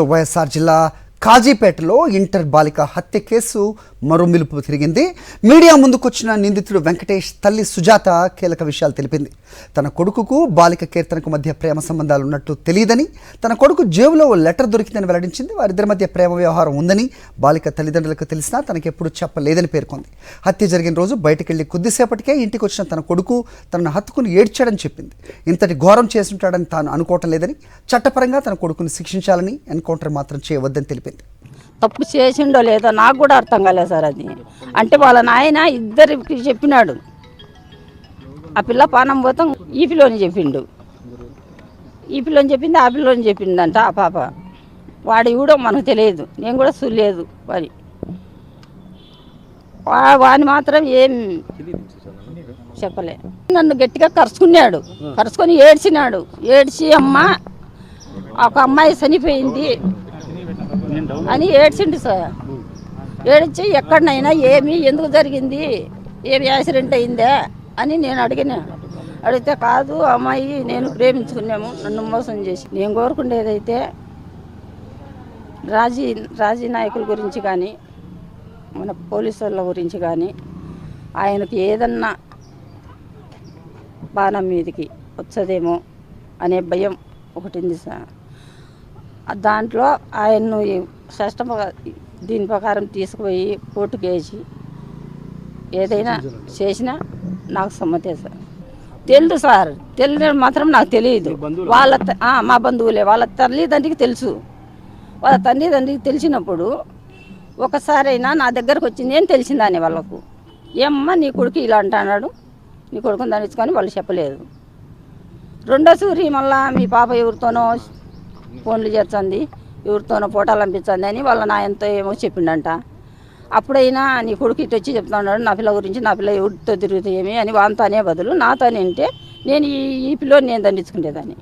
వైఎస్ఆర్ జిల్లా కాజీపేటలో ఇంటర్ బాలిక హత్య కేసు మరో మిలుపు తిరిగింది. మీడియా ముందుకొచ్చిన నిందితుడు వెంకటేష్ తల్లి సుజాత కీలక విషయాలు తెలిపింది. తన కొడుకుకు బాలిక కీర్తనకు మధ్య ప్రేమ సంబంధాలు ఉన్నట్టు తెలియదని, తన కొడుకు జేబులో ఓ లెటర్ దొరికిందని వెల్లడించింది. వారిద్దరి మధ్య ప్రేమ వ్యవహారం ఉందని బాలిక తల్లిదండ్రులకు తెలిసినా తనకెప్పుడు చెప్పలేదని పేర్కొంది. హత్య జరిగిన రోజు బయటకెళ్లి కొద్దిసేపటికే ఇంటికి వచ్చిన తన కొడుకు తనను హత్తుకుని ఏడ్చాడని చెప్పింది. ఇంతటి ఘోరం చేసుంటాడని తాను అనుకోవటం లేదని, చట్టపరంగా తన కొడుకుని శిక్షించాలని, ఎన్కౌంటర్ మాత్రం చేయవద్దని తెలిపింది. తప్పు చేసిండో లేదో నాకు కూడా అర్థం కాలేదు సార్. అది అంటే వాళ్ళ నాయన ఇద్దరికి చెప్పినాడు. ఆ పిల్ల పానం పోతాం ఈ పిల్లని చెప్పిండు, ఈ పిల్లని చెప్పింది, ఆ పిల్లని చెప్పిందంట ఆ పాప. వాడు ఇవ్వడం మనకు తెలియదు, నేను కూడా చూడలేదు. వాడిని మాత్రం ఏం చెప్పలే. నన్ను గట్టిగా కరుచుకున్నాడు, కరుచుకొని ఏడ్చినాడు. ఏడ్చి అమ్మ ఒక అమ్మాయి చనిపోయింది అని ఏడ్చిండు సార్. ఏడ్చి ఎక్కడనైనా ఏమి ఎందుకు జరిగింది, ఏమి యాక్సిడెంట్ అయిందా అని నేను అడిగితే కాదు అమ్మాయి నేను ప్రేమించుకున్నాము, నన్ను మోసం చేసి. నేను కోరుకునేదైతే రాజీ నాయకుల గురించి కానీ మన పోలీసు వాళ్ళ గురించి కానీ ఆయనకి ఏదన్నా బాణం మీదకి వచ్చదేమో అనే భయం ఒకటి ఉంది సార్. దాంట్లో ఆయన్ను దీని ప్రకారం తీసుకుపోయి కోర్టుకు వేసి ఏదైనా చేసినా నాకు సమ్మతే సార్. తెలుసు సార్, తెలియడం మాత్రం నాకు తెలియదు. మా బంధువులే, వాళ్ళ తల్లిదండ్రికి తెలుసు. వాళ్ళ తల్లిదండ్రికి తెలిసినప్పుడు ఒకసారైనా నా దగ్గరకు వచ్చి నేను తెలిసిందాన్ని వాళ్ళకు, ఏమ్మా నీ కొడుకు ఇలా అంటున్నాడు, నీ కొడుకుని దండించుకొని వాళ్ళు చెప్పలేదు. రెండో సూరి మళ్ళా మీ పాప ఎవరితోనో ఫోన్లు చేస్తుంది, ఎవరితోనో ఫోటోలు పంపించండి అని వాళ్ళ నాయనతో ఏమో చెప్పిండంట. అప్పుడైనా నీ కొడుకు ఇటు వచ్చి చెప్తా ఉన్నాడు నా పిల్ల గురించి, నా పిల్ల ఎవరితో తిరుగుతాయేమి అని వాళ్ళతో అనే బదులు నాతో అంటే నేను ఈ పిల్లని నేను దండించుకునేదాన్ని.